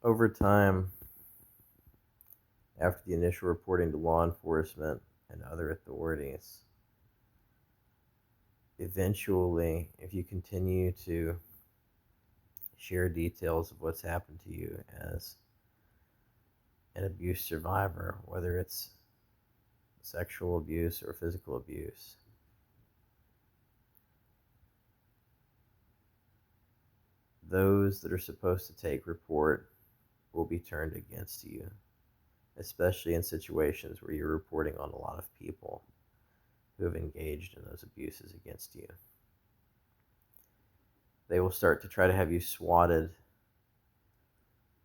Over time, after the initial reporting to law enforcement and other authorities, eventually, if you continue to share details of what's happened to you as an abuse survivor, whether it's sexual abuse or physical abuse, those that are supposed to take report will be turned against you, especially in situations where you're reporting on a lot of people who have engaged in those abuses against you. They will start to try to have you swatted.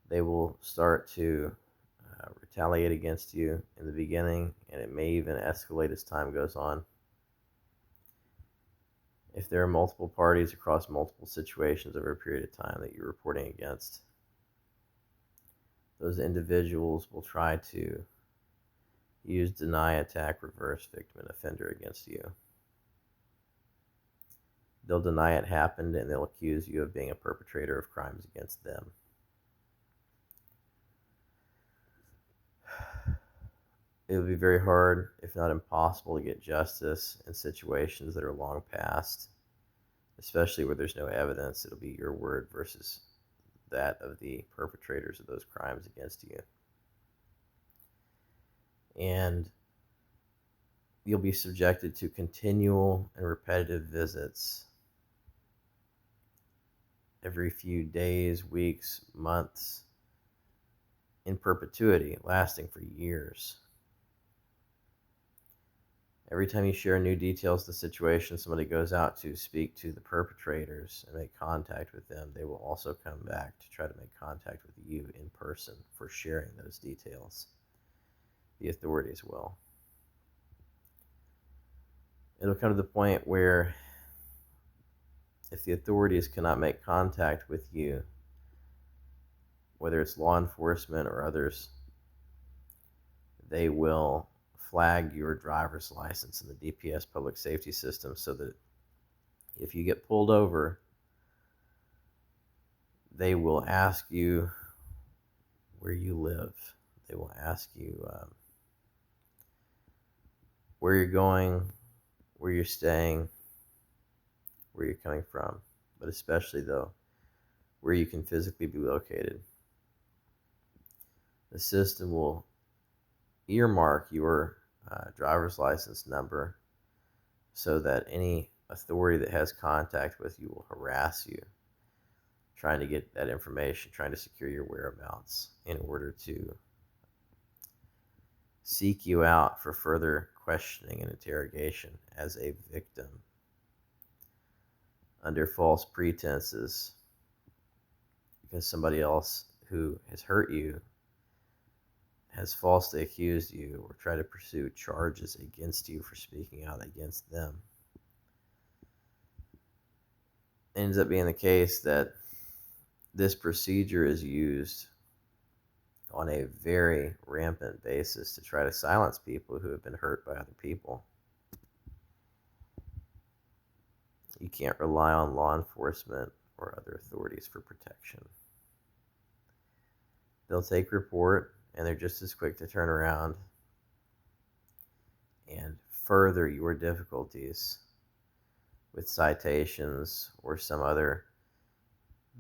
They will start to retaliate against you in the beginning, and it may even escalate as time goes on. If there are multiple parties across multiple situations over a period of time that you're reporting against, those individuals will try to use deny, attack, reverse, victim, and offender against you. They'll deny it happened and they'll accuse you of being a perpetrator of crimes against them. It will be very hard, if not impossible, to get justice in situations that are long past, especially where there's no evidence. It'll be your word versus that of the perpetrators of those crimes against you. And you'll be subjected to continual and repetitive visits every few days, weeks, months, in perpetuity, lasting for years. Every time you share new details of the situation, somebody goes out to speak to the perpetrators and make contact with them. They will also come back to try to make contact with you in person for sharing those details. The authorities will. It'll come to the point where if the authorities cannot make contact with you, whether it's law enforcement or others, they will flag your driver's license in the DPS public safety system so that if you get pulled over, they will ask you where you live. They will ask you where you're going, where you're staying, where you're coming from, but especially, though, where you can physically be located. The system will earmark your driver's license number so that any authority that has contact with you will harass you, trying to get that information, trying to secure your whereabouts in order to seek you out for further questioning and interrogation as a victim under false pretenses, because somebody else who has hurt you has falsely accused you or tried to pursue charges against you for speaking out against them. It ends up being the case that this procedure is used on a very rampant basis to try to silence people who have been hurt by other people. You can't rely on law enforcement or other authorities for protection. They'll take report, and they're just as quick to turn around and further your difficulties with citations or some other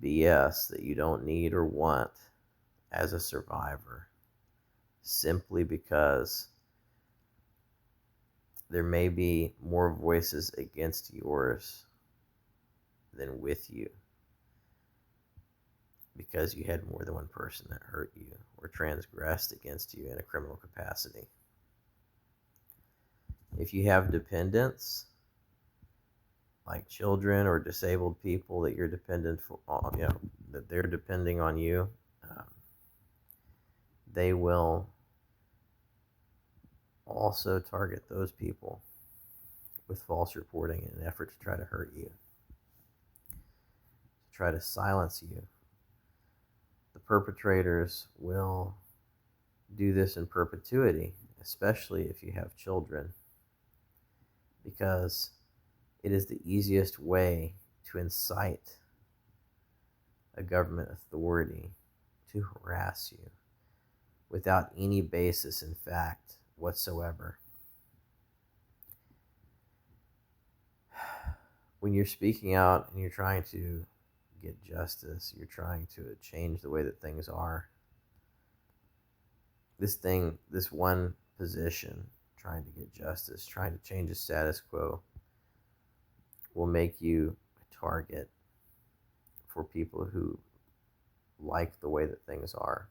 BS that you don't need or want as a survivor, simply because there may be more voices against yours than with you, because you had more than one person that hurt you or transgressed against you in a criminal capacity. If you have dependents, like children or disabled people that you're dependent on, that they're depending on you, they will also target those people with false reporting in an effort to try to hurt you, to try to silence you. The perpetrators will do this in perpetuity, especially if you have children, because it is the easiest way to incite a government authority to harass you without any basis in fact whatsoever. When you're speaking out and you're trying to get justice, you're trying to change the way that things are, this one position, trying to get justice, trying to change the status quo, will make you a target for people who like the way that things are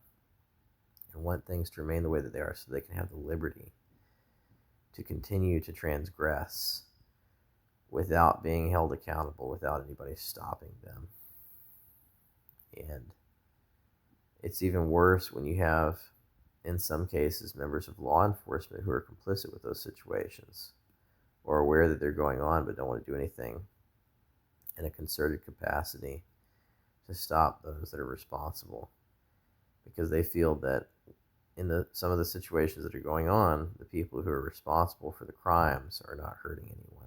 and want things to remain the way that they are so they can have the liberty to continue to transgress without being held accountable, without anybody stopping them. And it's even worse when you have, in some cases, members of law enforcement who are complicit with those situations or aware that they're going on but don't want to do anything in a concerted capacity to stop those that are responsible, because they feel that some of the situations that are going on, the people who are responsible for the crimes are not hurting anyone.